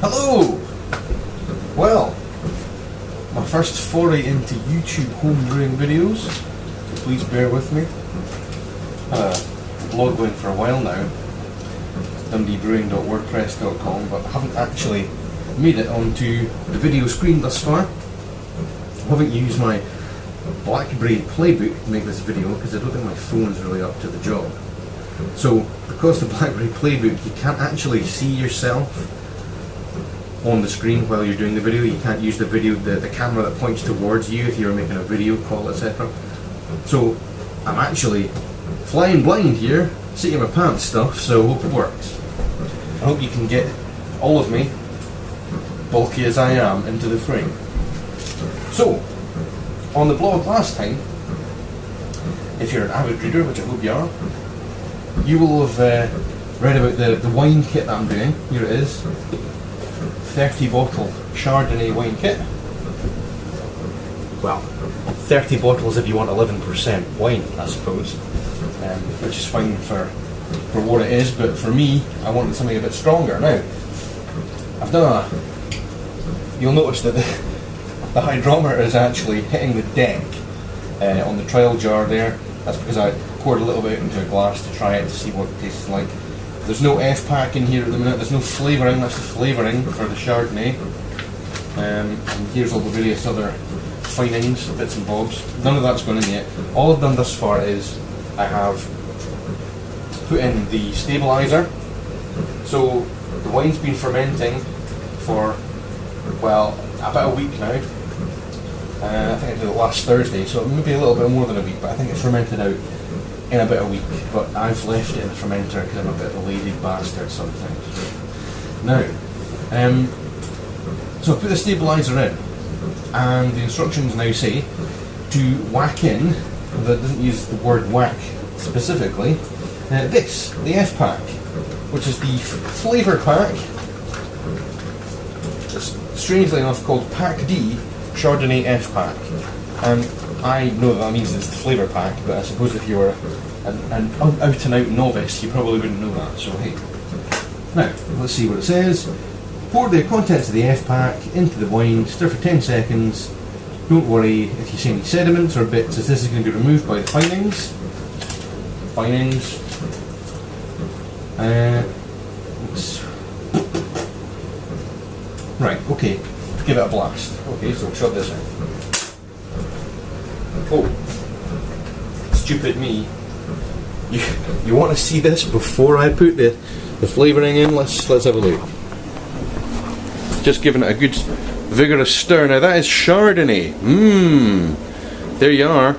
Hello! Well, my first foray into YouTube home brewing videos, so please bear with me. Had a blog going for a while now, dundeebrewing.wordpress.com, but I haven't actually made it onto the video screen thus far. I haven't used my BlackBerry playbook to make this video because I don't think my phone's really up to the job. So, because the BlackBerry playbook, you can't actually see yourself on the screen while you're doing the video. You can't use the camera that points towards you if you're making a video call, etc. So, I'm actually flying blind here, sitting in my pants stuff, so I hope it works. I hope you can get all of me, bulky as I am, into the frame. So, on the blog last time, if you're an avid reader, which I hope you are, you will have read about the wine kit that I'm doing. Here it is. 30 bottle Chardonnay wine kit. Well, 30 bottles if you want 11% wine, I suppose, which is fine for what it is, but for me, I wanted something a bit stronger. Now, I've done you'll notice that the hydrometer is actually hitting the deck on the trial jar there. That's because I poured a little bit into a glass to try it to see what it tastes like. There's no F-pack in here at the minute, there's no flavouring, that's the flavouring for the Chardonnay. And here's all the various other finings, bits and bobs. None of that's gone in yet. All I've done thus far is I have put in the stabiliser. So the wine's been fermenting for, well, about a week now. I think I did it last Thursday, so maybe a little bit more than a week, but I think it fermented out in about a week. But I've left it in the fermenter because I'm a bit of a lazy bastard sometimes. Now, so I put the stabiliser in, and the instructions now say to whack in, that doesn't use the word whack specifically, the F-pack, which is the flavour pack. It's strangely enough called Pack D Chardonnay F-pack, and I know that means it's the flavour pack, but I suppose if you were an out-and-out novice, you probably wouldn't know that, so hey. Now, let's see what it says. Pour the contents of the F-pack into the wine, stir for 10 seconds. Don't worry if you see any sediments or bits, as this is going to be removed by the finings. Right, okay. Give it a blast. Okay, so shove this in. Oh, stupid me. You want to see this before I put the flavouring in? Let's have a look. Just giving it a good vigorous stir. Now that is Chardonnay. There you are.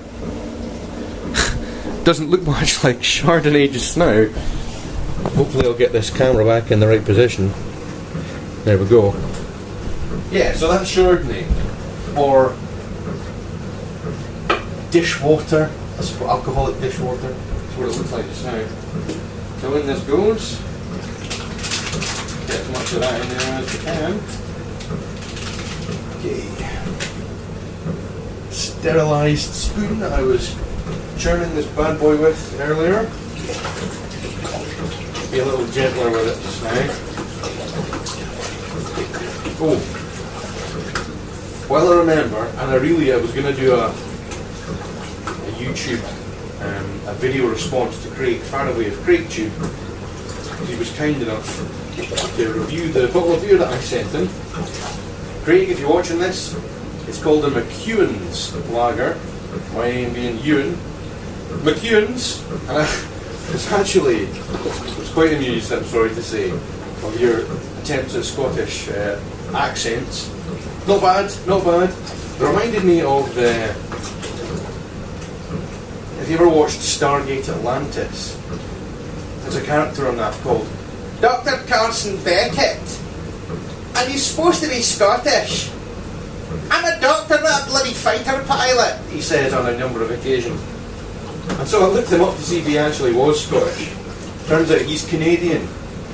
Doesn't look much like Chardonnay just now. Hopefully I'll get this camera back in the right position. There we go. Yeah, so that's Chardonnay, or dishwater, alcoholic dishwater. That's what it looks like just now. So in this goes. Get as much of that in there as we can. Okay. Sterilised spoon that I was churning this bad boy with earlier. Be a little gentler with it just now. Oh. Well, I remember, and I was going to do a YouTube, a video response to Craig, far away of Craig Tube, because he was kind enough to review the bottle of beer that I sent him. Craig, if you're watching this, it's called a McEwan's Lager, my name being Ewan. McEwan's, and I was quite amused, I'm sorry to say, of your attempts at Scottish accents. Not bad, not bad. It reminded me of have you ever watched Stargate Atlantis? There's a character on that called Dr. Carson Beckett, and he's supposed to be Scottish. I'm a doctor, not a bloody fighter pilot, he says on a number of occasions. And so I looked him up to see if he actually was Scottish. Turns out he's Canadian.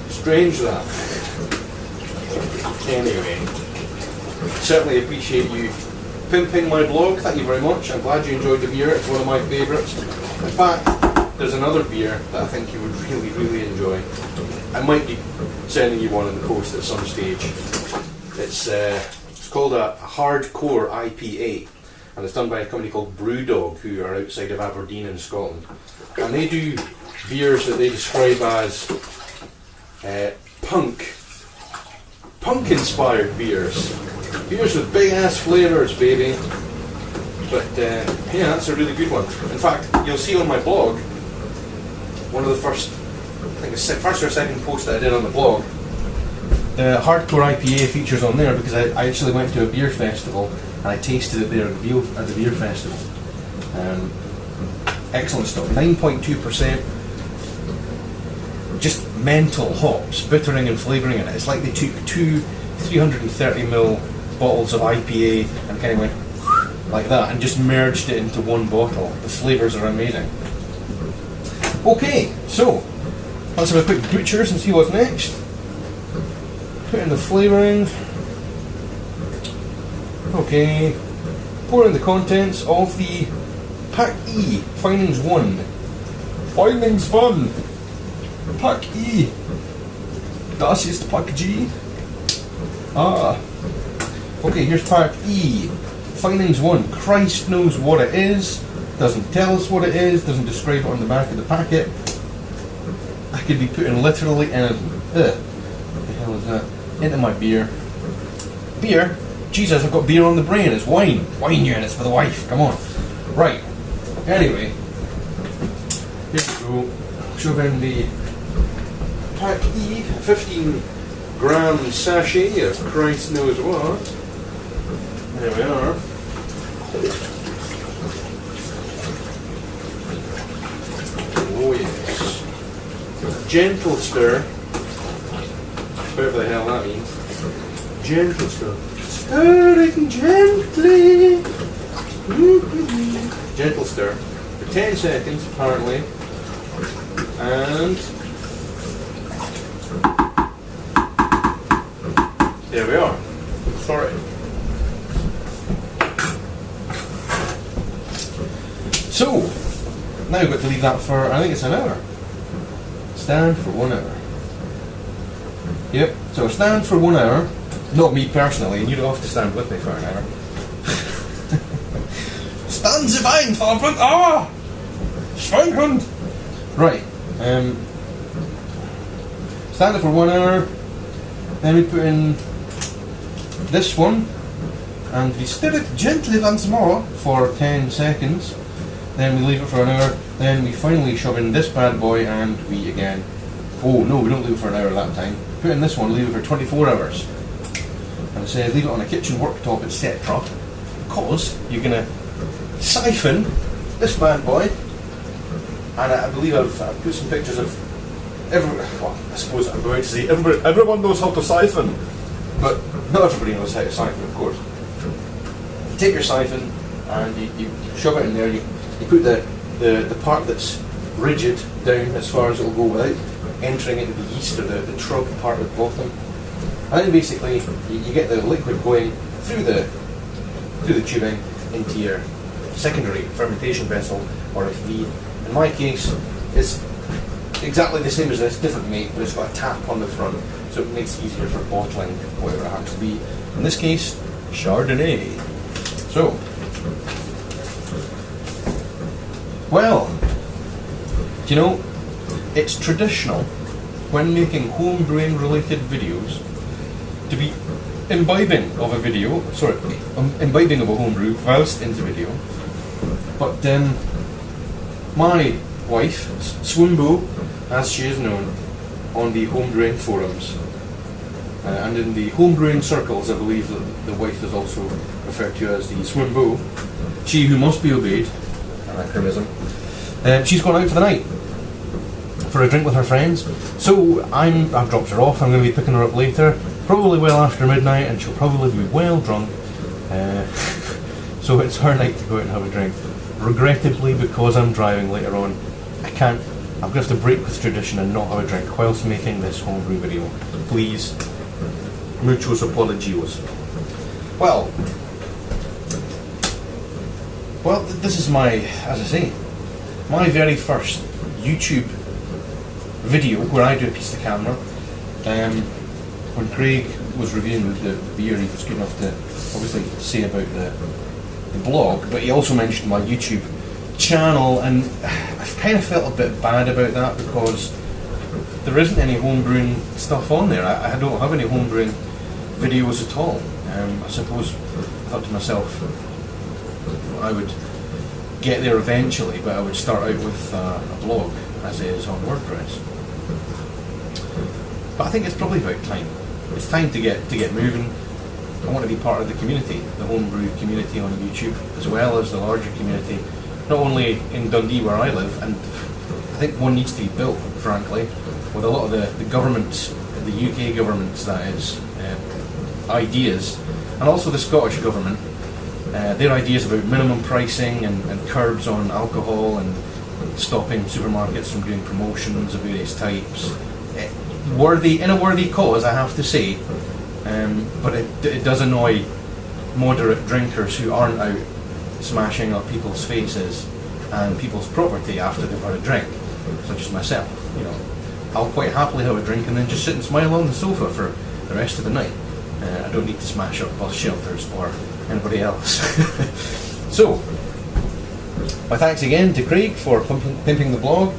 Strange that. Anyway. Certainly appreciate you pimping my blog, thank you very much. I'm glad you enjoyed the beer, it's one of my favourites. In fact, there's another beer that I think you would really, really enjoy. I might be sending you one in the post at some stage. It's called a hardcore IPA, and it's done by a company called Brew, who are outside of Aberdeen in Scotland. And they do beers that they describe as punk-inspired beers. Beers with big-ass flavours, baby. But yeah, that's a really good one. In fact, you'll see on my blog, one of the first or second post that I did on the blog, the hardcore IPA features on there because I actually went to a beer festival and I tasted it there at the beer festival. Excellent stuff. 9.2%. Just mental hops, bittering and flavouring in it. It's like they took two 330ml bottles of IPA and kind of went like that and just merged it into one bottle. The flavours are amazing. Okay, so let's have a quick butchers and see what's next. Put in the flavouring. Okay, pour in the contents of the Pack E Finings 1. Finings 1! Pack E! Das ist Pack G. Okay, here's Pack E. Finings 1. Christ knows what it is. Doesn't tell us what it is. Doesn't describe it on the back of the packet. I could be putting literally anything. What the hell is that? Into my beer. Beer? Jesus, I've got beer on the brain. It's wine. Wine units for the wife. Come on. Right. Anyway. Here we go. Shove in the Pack E 15-gram sachet of Christ knows what. There we are. Oh yes. Gentle stir. Whatever the hell that means. Gentle stir. Stirring gently. Gentle stir. For 10 seconds apparently. And there we are. Sorry. So, now we've got to leave that for, I think it's an hour. Stand for 1 hour. Yep, so stand for 1 hour. Not me personally, and you don't have to stand with me for an hour. Stand the vine for 1 hour! Schweinhund! Right, stand it for 1 hour. Then we put in this one, and we stir it gently once more for 10 seconds. Then we leave it for an hour. Then we finally shove in this bad boy, and we again. Oh no, we don't leave it for an hour that time. Put in this one, leave it for 24 hours. And it says leave it on a kitchen worktop, etc. Because you're gonna siphon this bad boy. And I believe I've put some pictures of well, I suppose I'm going to say everyone knows how to siphon, but not everybody knows how to siphon, of course. You take your siphon and you shove it in there. You put the part that's rigid down as far as it'll go without entering into the yeast or the trug part at the bottom. And then basically you get the liquid going through the tubing into your secondary fermentation vessel, or if you need. In my case, it's exactly the same as this, different make, but it's got a tap on the front, so it makes it easier for bottling, whatever it happens to be. In this case, Chardonnay. So, well, you know, it's traditional when making home brewing related videos to be imbibing of a home brew whilst in the video. But my wife, Swimbo, as she is known on the homebrewing forums, and in the homebrewing circles, I believe that the wife is also referred to as the Swimbo, she who must be obeyed, anachronism, she's gone out for the night for a drink with her friends. So I've dropped her off. I'm going to be picking her up later, probably well after midnight, and she'll probably be well drunk. So it's her night to go out and have a drink. Regrettably, because I'm driving later on, I'm going to have to break with tradition and not have a drink whilst making this homebrew video. Please, muchos apologios. Well, this is my, as I say, my very first YouTube video where I do a piece of the camera. When Craig was reviewing the beer, he was good enough to obviously say about the blog, but he also mentioned my YouTube channel, and I've kind of felt a bit bad about that because there isn't any homebrewing stuff on there. I don't have any homebrewing videos at all. I suppose I thought to myself I would get there eventually, but I would start out with a blog as it is on WordPress. But I think it's probably about time. It's time to get moving. I want to be part of the community, the homebrew community on YouTube, as well as the larger community, not only in Dundee where I live, and I think one needs to be built, frankly, with a lot of the governments, the UK governments that is, ideas, and also the Scottish government, their ideas about minimum pricing and curbs on alcohol and stopping supermarkets from doing promotions of various types. In a worthy cause, I have to say, but it does annoy moderate drinkers who aren't out smashing up people's faces and people's property after they've had a drink, such as myself. You know, I'll quite happily have a drink and then just sit and smile on the sofa for the rest of the night. I don't need to smash up bus shelters or anybody else. So, my thanks again to Craig for pimping the blog.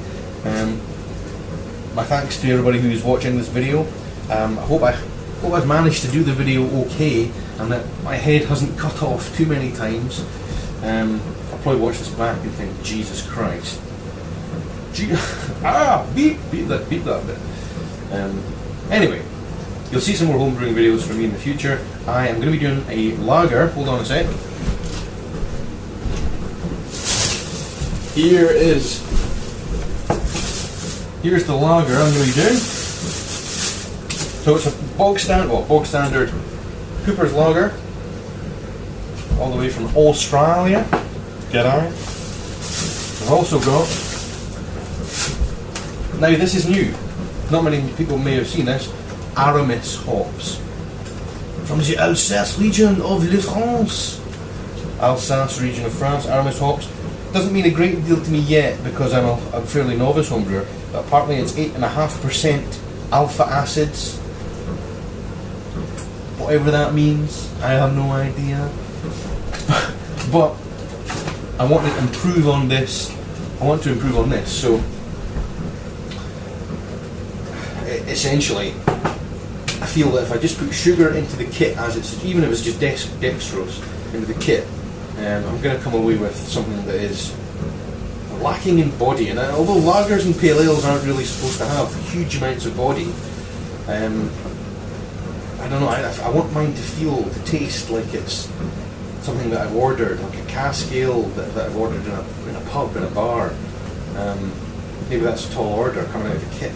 My thanks to everybody who's watching this video. I hope I've managed to do the video okay and that my head hasn't cut off too many times. I'll probably watch this back and think, Jesus Christ. Beep that bit. Anyway, you'll see some more homebrewing videos from me in the future. I am going to be doing a lager. Hold on a sec. Here's the lager I'm going to be doing. So it's a bog standard Cooper's lager, all the way from Australia. G'day. I've also got, now this is new, not many people may have seen this, Aramis hops from the Alsace region of France. Alsace region of France, Aramis hops. Doesn't mean a great deal to me yet because I'm a fairly novice homebrewer, but apparently it's 8.5% alpha acids. Whatever that means, I have no idea. But I want to improve on this. So essentially, I feel that if I just put sugar into the kit as it's, even if it's just dextrose into the kit, I'm going to come away with something that is lacking in body. And although lagers and pale ales aren't really supposed to have huge amounts of body, I don't know, I want mine to taste like it's something that I've ordered, like a cask ale that I've ordered in a pub, in a bar. Maybe that's a tall order coming out of the kit.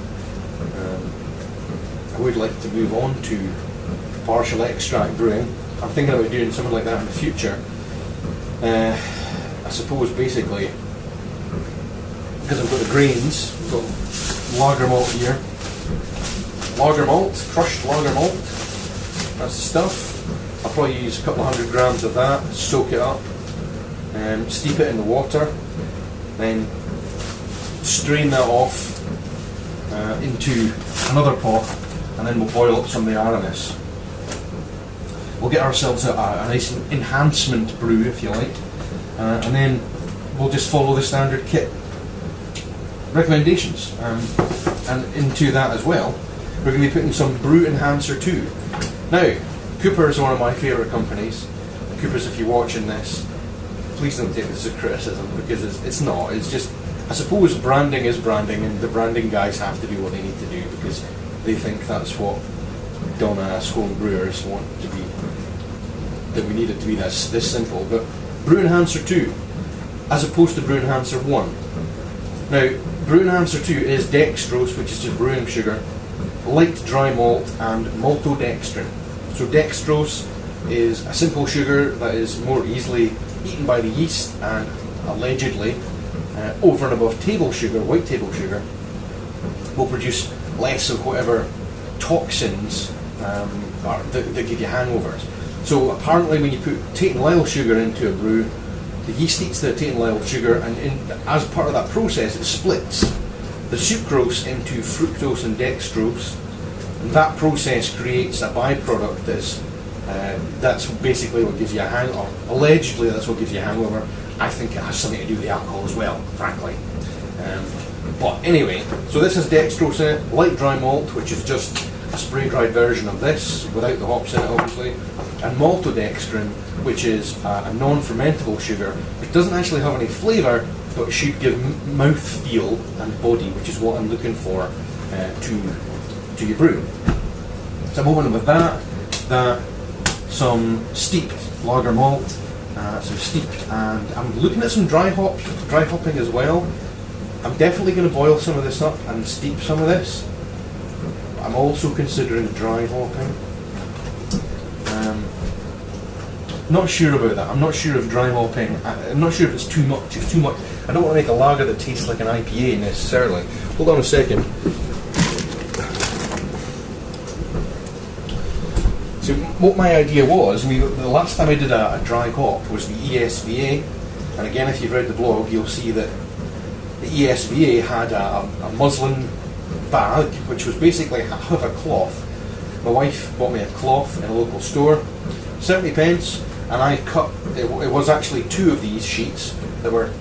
I would like to move on to partial extract brewing. I'm thinking about doing something like that in the future. I suppose basically, because I've got the grains, I've got lager malt here. Lager malt, crushed lager malt. That's the stuff. I'll probably use a couple of 100 grams of that, soak it up, steep it in the water, then strain that off into another pot, and then we'll boil up some of the Aramis. We'll get ourselves a nice enhancement brew, if you like, and then we'll just follow the standard kit recommendations. And into that as well, we're going to be putting some Brew Enhancer 2. Now, Cooper is one of my favourite companies. Cooper's, if you're watching this, please don't take this as criticism, because it's not. It's just, I suppose branding is branding, and the branding guys have to do what they need to do because they think that's what dumbass home brewers want to be, that we need it to be this simple. But Brew Enhancer 2, as opposed to Brew Enhancer 1. Now, Brew Enhancer 2 is dextrose, which is just brewing sugar, light dry malt, and maltodextrin. So dextrose is a simple sugar that is more easily eaten by the yeast, and allegedly, over and above table sugar, white table sugar, will produce less of whatever toxins that give you hangovers. So apparently when you put Tate and Lyle sugar into a brew, the yeast eats the Tate and Lyle sugar, and as part of that process it splits. the sucrose into fructose and dextrose, and that process creates a byproduct that's basically what gives you a hangover. Allegedly, that's what gives you a hangover. I think it has something to do with the alcohol as well, frankly. But anyway, so this has dextrose in it, light dry malt, which is just a spray-dried version of this, without the hops in it obviously, and maltodextrin, which is a non-fermentable sugar, which doesn't actually have any flavour, but should give mouth feel and body, which is what I'm looking for to your brew. So I'm opening with that, some steeped lager malt, some steeped, and I'm looking at some dry hopping as well. I'm definitely going to boil some of this up and steep some of this. I'm also considering dry hopping. Not sure about that. I'm not sure if dry hopping. I'm not sure if it's too much. It's too much. I don't want to make a lager that tastes like an IPA necessarily. Hold on a second. So what my idea was, the last time I did a dry hop was the ESVA, and again, if you've read the blog, you'll see that the ESVA had a muslin bag, which was basically half of a cloth. My wife bought me a cloth in a local store, 70 pence, and I cut, it was actually 2 of these sheets that were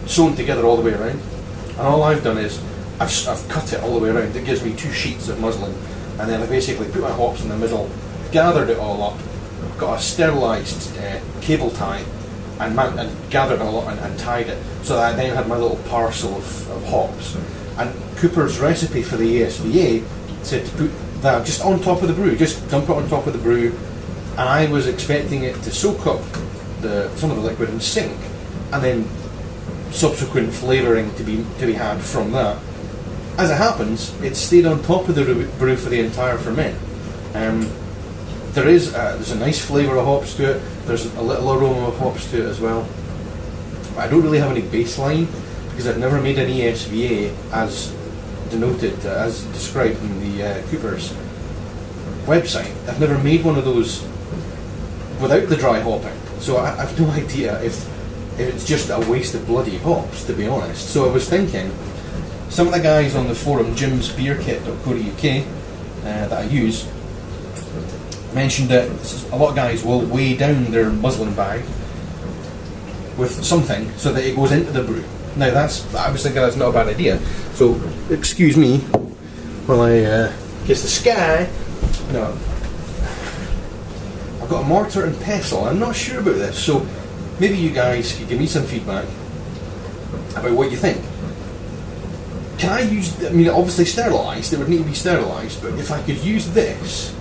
sewn together all the way around, and all I've done is I've cut it all the way around. It gives me 2 sheets of muslin, and then I basically put my hops in the middle, gathered it all up, got a sterilised cable tie, and gathered it all up and tied it, so that I then had my little parcel of hops. And Cooper's recipe for the ESVA said to put that just on top of the brew, just dump it on top of the brew, and I was expecting it to soak up some of the liquid and sink, and then subsequent flavouring to be had from that. As it happens, it stayed on top of the brew for the entire ferment. There's a nice flavour of hops to it. There's a little aroma of hops to it as well. I don't really have any baseline because I've never made an ESVA as denoted, as described in the Cooper's website. I've never made one of those without the dry hopping, so I've no idea if it's just a waste of bloody hops, to be honest. So I was thinking, some of the guys on the forum, jimsbeerkit.co.uk, that I use, mentioned that a lot of guys will weigh down their muslin bag with something so that it goes into the brew. Now I was thinking that's not a bad idea. So excuse me while I kiss the sky. No, I've got a mortar and pestle. I'm not sure about this, so maybe you guys could give me some feedback about what you think. Can I use? I mean, obviously sterilised. It would need to be sterilised, but if I could use this.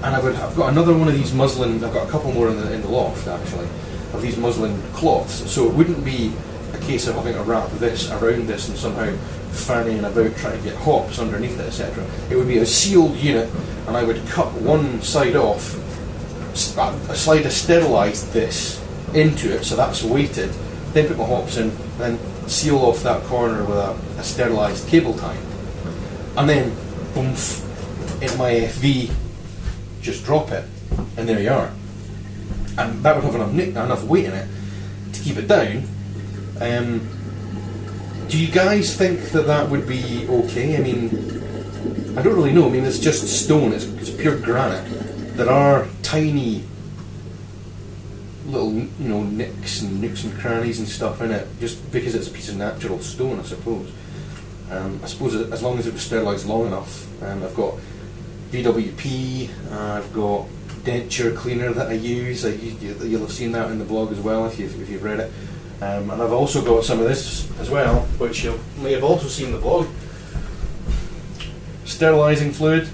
And I've got another one of these muslin. I've got a couple more in the loft actually of these muslin cloths. So it wouldn't be a case of having to wrap this around this and somehow fannying about trying to get hops underneath it, etc. It would be a sealed unit, and I would cut one side off, slide a sterilised this into it, so that's weighted. Then put my hops in, then seal off that corner with a sterilised cable tie, and then boom, into my FV. Just drop it, and there you are. And that would have enough weight in it to keep it down. Do you guys think that would be okay? I mean, I don't really know. I mean, it's just stone. It's pure granite. There are tiny little, nooks and crannies and stuff in it, just because it's a piece of natural stone, I suppose. I suppose as long as it was sterilised long enough. I've got VWP, I've got denture cleaner that I use. You'll have seen that in the blog as well if you've read it. And I've also got some of this as well, which you may have also seen in the blog. Sterilising fluid.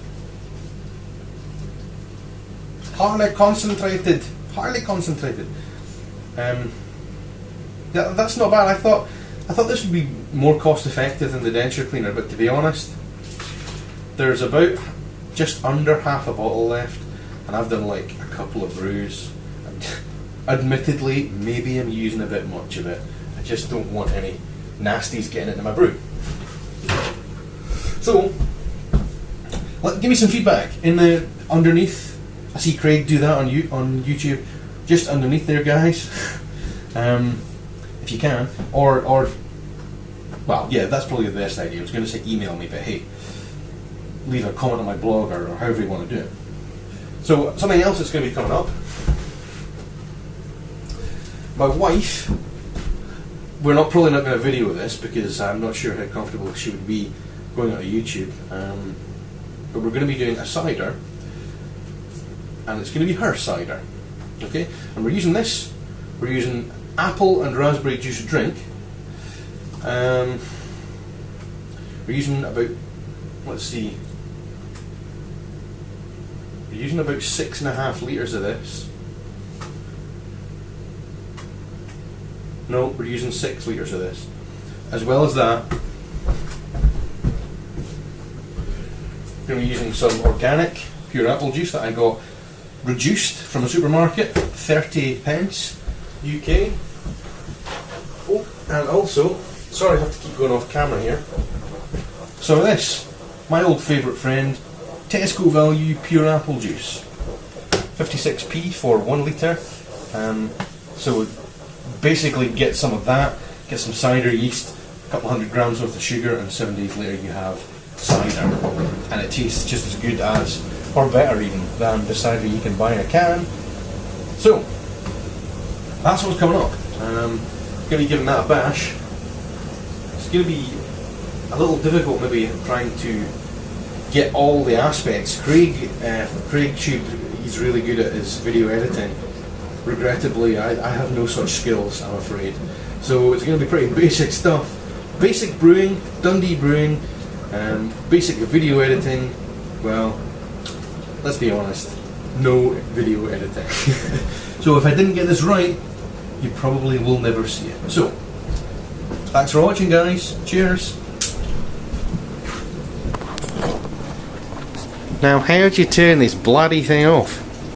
Highly concentrated. That's not bad. I thought this would be more cost effective than the denture cleaner, but to be honest, there's about just under half a bottle left, and I've done like a couple of brews. And admittedly, maybe I'm using a bit much of it. I just don't want any nasties getting into my brew. So, give me some feedback in the underneath. I see Craig do that on YouTube. Just underneath there, guys, if you can, or well, yeah, that's probably the best idea. I was going to say email me, but hey, leave a comment on my blog or however you want to do it. So something else that's going to be coming up. My wife, we're probably not going to video this because I'm not sure how comfortable she would be going on YouTube, but we're going to be doing a cider, and it's going to be her cider, okay? And we're using this. We're using apple and raspberry juice drink. We're using about, let's see, we're using about 6.5 litres of this. No, we're using 6 litres of this. As well as that, we're going to be using some organic pure apple juice that I got reduced from a supermarket, 30 pence UK. Oh, and also, sorry I have to keep going off camera here. So this, my old favourite friend, Tesco Value pure apple juice. 56p for 1 litre. So basically get some of that, get some cider yeast, a couple 100 grams worth of sugar, and 7 days later you have cider. And it tastes just as good as, or better even, than the cider you can buy in a can. So, that's what's coming up. I'm going to be giving that a bash. It's going to be a little difficult maybe trying to get all the aspects. Craig Tube, he's really good at his video editing. Regrettably, I have no such skills, I'm afraid. So it's going to be pretty basic stuff. Basic brewing, Dundee brewing, basic video editing. Well, let's be honest, no video editing. So if I didn't get this right, you probably will never see it. So, thanks for watching, guys. Cheers. Now, how do you turn this bloody thing off?